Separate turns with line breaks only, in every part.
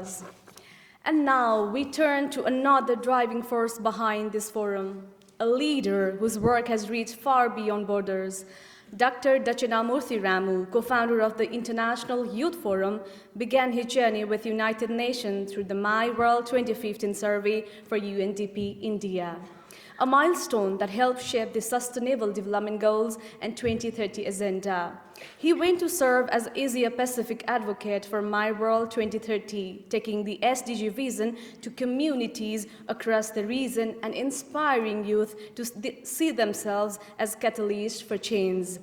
was. And now we turn to another driving force behind this forum, a leader whose work has reached far beyond borders. Dr. Datchanamoorthy Ramu, co-founder of the International Youth Forum, began his journey with United Nations through the My World 2015 survey for UNDP India, a milestone that helped shape the Sustainable Development Goals and 2030 Agenda. He went to serve as Asia-Pacific advocate for My World 2030, taking the SDG vision to communities across the region and inspiring youth to see themselves as catalysts for change.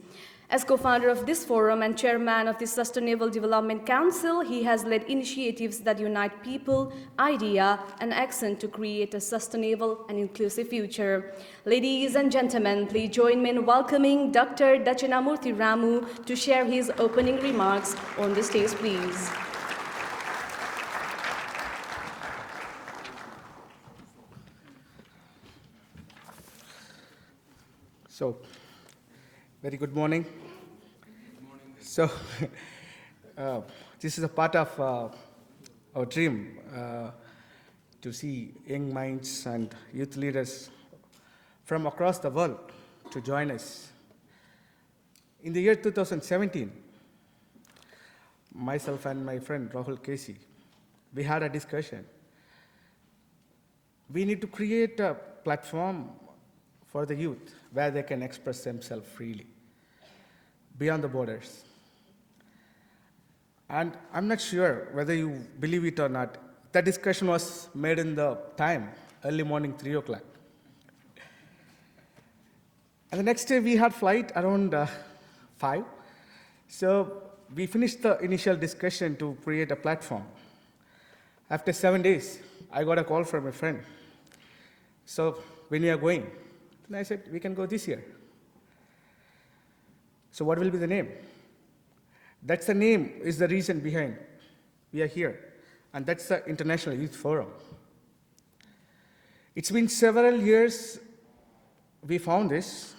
As co-founder of this forum and chairman of the Sustainable Development Council, he has led initiatives that unite people, idea, and action to create a sustainable and inclusive future. Ladies and gentlemen, please join me in welcoming Dr. Datchanamoorthy Ramu to share his opening remarks on the stage, please.
So, very good morning. So, this is a part of our dream to see young minds and youth leaders from across the world to join us. In the year 2017, myself and my friend Rahul Casey, we had a discussion. We need to create a platform for the youth where they can express themselves freely, beyond the borders. And I'm not sure whether you believe it or not, that discussion was made in the time, early morning, 3 o'clock. And the next day we had flight around 5. So we finished the initial discussion to create a platform. After 7 days, I got a call from a friend. So when we are going? And I said, we can go this year. So what will be the name? That's the name is the reason behind we are here. And that's the International Youth Forum. It's been several years we found this.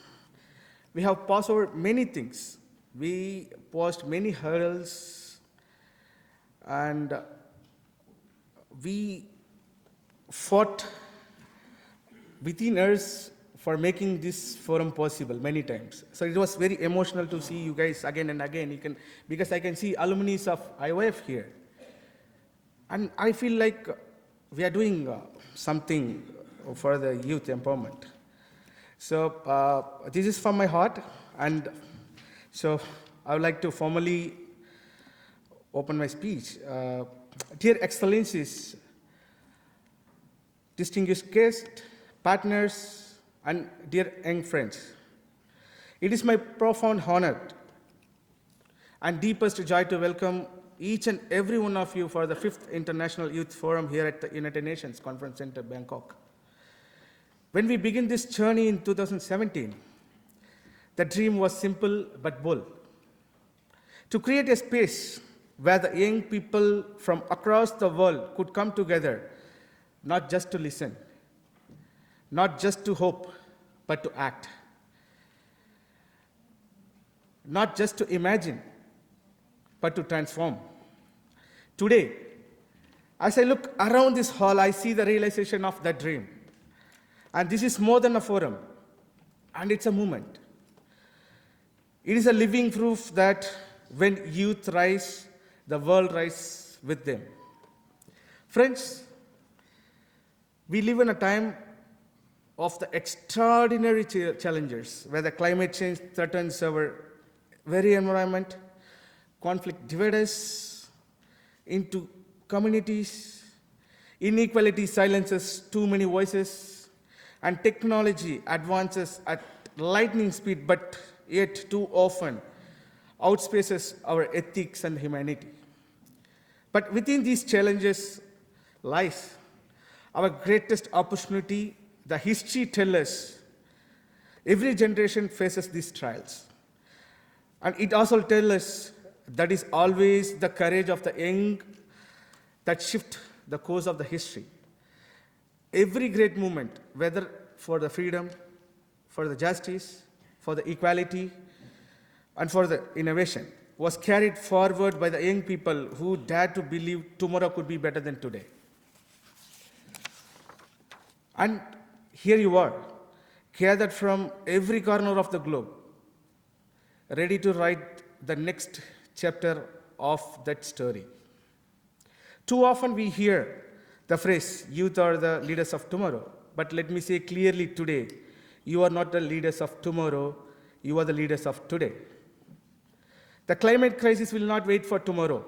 We have passed over many things. We passed many hurdles, and we fought within us for making this forum possible many times. So it was very emotional to see you guys again and again. Because I can see alumni of IYF here. And I feel like we are doing something for the youth empowerment. So this is from my heart. And so I would like to formally open my speech. Dear Excellencies, distinguished guests, partners, and dear young friends, it is my profound honor and deepest joy to welcome each and every one of you for the 5th International Youth Forum here at the United Nations Conference Center, Bangkok. When we began this journey in 2017, the dream was simple but bold. To create a space where the young people from across the world could come together, not just to listen, not just to hope, but to act. Not just to imagine, but to transform. Today, as I look around this hall, I see the realization of that dream. And this is more than a forum, and it's a movement. It is a living proof that when youth rise, the world rises with them. Friends, we live in a time of the extraordinary challenges where the climate change threatens our very environment, conflict divides us into communities, inequality silences too many voices, and technology advances at lightning speed, but yet too often outspaces our ethics and humanity. But within these challenges lies our greatest opportunity. The history tells us every generation faces these trials. And it also tells us that is always the courage of the young that shift the course of the history. Every great movement, whether for the freedom, for the justice, for the equality, and for the innovation, was carried forward by the young people who dared to believe tomorrow could be better than today. And here you are, gathered from every corner of the globe, ready to write the next chapter of that story. Too often we hear the phrase, youth are the leaders of tomorrow. But let me say clearly today, you are not the leaders of tomorrow, you are the leaders of today. The climate crisis will not wait for tomorrow.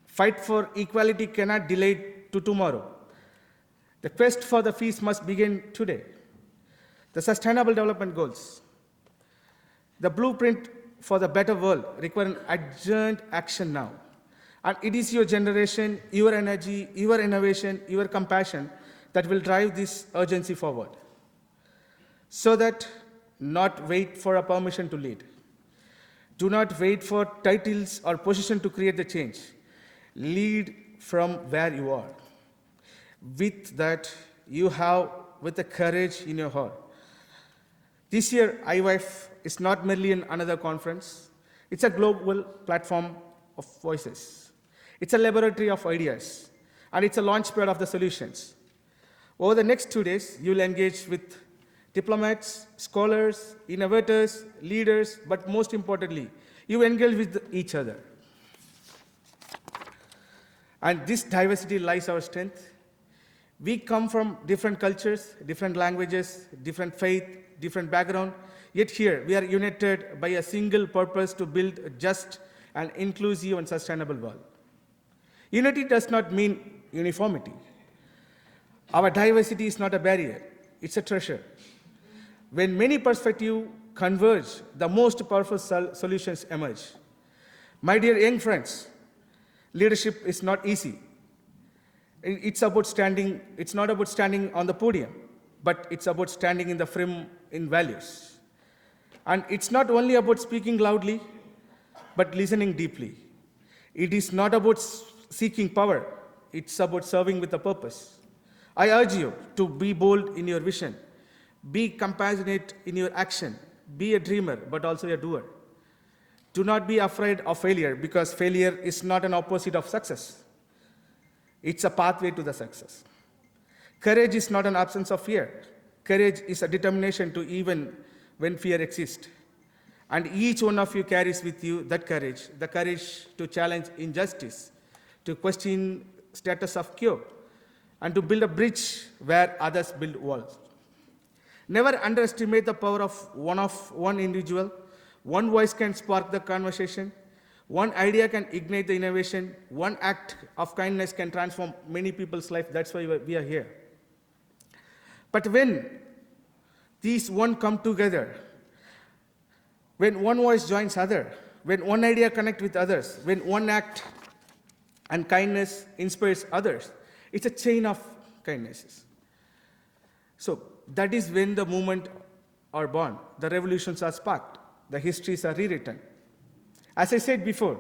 Fight for equality cannot delay to tomorrow. The quest for the peace must begin today. The Sustainable Development Goals, the blueprint for the better world, require an urgent action now. And it is your generation, your energy, your innovation, your compassion that will drive this urgency forward. So that not wait for a permission to lead. Do not wait for titles or position to create the change. Lead from where you are. With that, you have with the courage in your heart. This year, IYF is not merely another conference. It's a global platform of voices. It's a laboratory of ideas. And it's a launchpad of the solutions. Over the next 2 days, you'll engage with diplomats, scholars, innovators, leaders, but most importantly, you engage with each other. And this diversity lies our strength. We come from different cultures, different languages, different faith, different background, yet here we are united by a single purpose to build a just and inclusive and sustainable world. Unity does not mean uniformity. Our diversity is not a barrier, it's a treasure. When many perspectives converge, the most powerful solutions emerge. My dear young friends, leadership is not easy. It's not about standing on the podium, but it's about standing in the frame in values. And it's not only about speaking loudly, but listening deeply. It is not about seeking power, it's about serving with a purpose. I urge you to be bold in your vision, be compassionate in your action, be a dreamer, but also a doer. Do not be afraid of failure, because failure is not an opposite of success. It's a pathway to the success. Courage is not an absence of fear. Courage is a determination to even when fear exists. And each one of you carries with you that courage, the courage to challenge injustice, to question status of quo, and to build a bridge where others build walls. Never underestimate the power of one individual. One voice can spark the conversation. One idea can ignite the innovation. One act of kindness can transform many people's life. That's why we are here. But when these one come together, when one voice joins other, when one idea connects with others, when one act and kindness inspires others, it's a chain of kindnesses. So that is when the movement are born, the revolutions are sparked, the histories are rewritten. As I said before,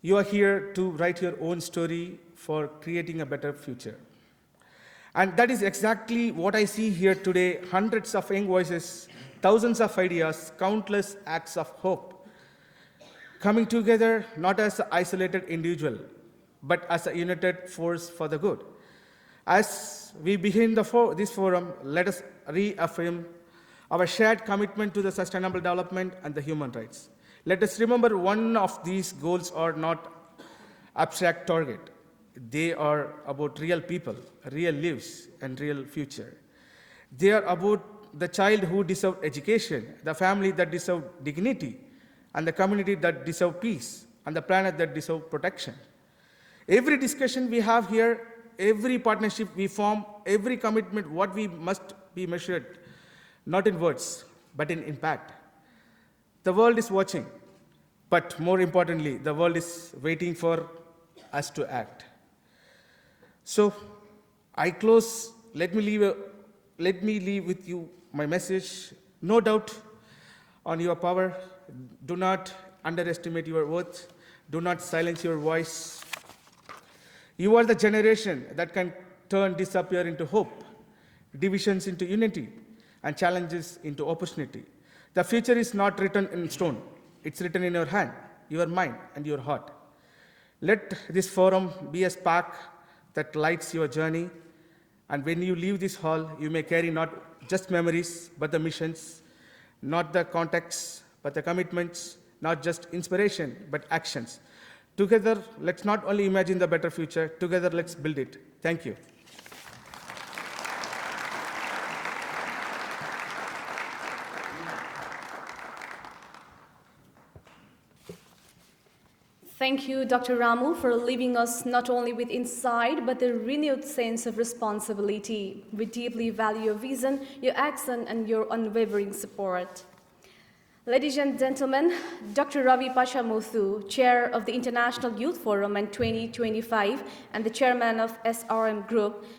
you are here to write your own story for creating a better future. And that is exactly what I see here today, hundreds of young voices, thousands of ideas, countless acts of hope, coming together not as an isolated individual, but as a united force for the good. As we begin this forum, let us reaffirm our shared commitment to the sustainable development and the human rights. Let us remember one of these goals are not abstract target. They are about real people, real lives, and real future. They are about the child who deserves education, the family that deserves dignity, and the community that deserves peace, and the planet that deserves protection. Every discussion we have here, every partnership we form, every commitment, what we must be measured, not in words, but in impact. The world is watching, but more importantly, the world is waiting for us to act. So, I close, let me leave with you my message. No doubt on your power. Do not underestimate your worth. Do not silence your voice. You are the generation that can turn disappear into hope, divisions into unity, and challenges into opportunity. The future is not written in stone. It's written in your hand. your mind, and your heart. Let this forum be a spark that lights your journey, and when you leave this hall, you may carry not just memories, but the missions, not the contexts, but the commitments, not just inspiration, but actions. Together, let's not only imagine the better future, together let's build it. Thank you.
Thank you, Dr. Ramu, for leaving us not only with insight, but a renewed sense of responsibility. We deeply value your vision, your action, and your unwavering support. Ladies and gentlemen, Dr. Ravi Pashamuthu, Chair of the International Youth Forum in 2025 and the Chairman of SRM Group,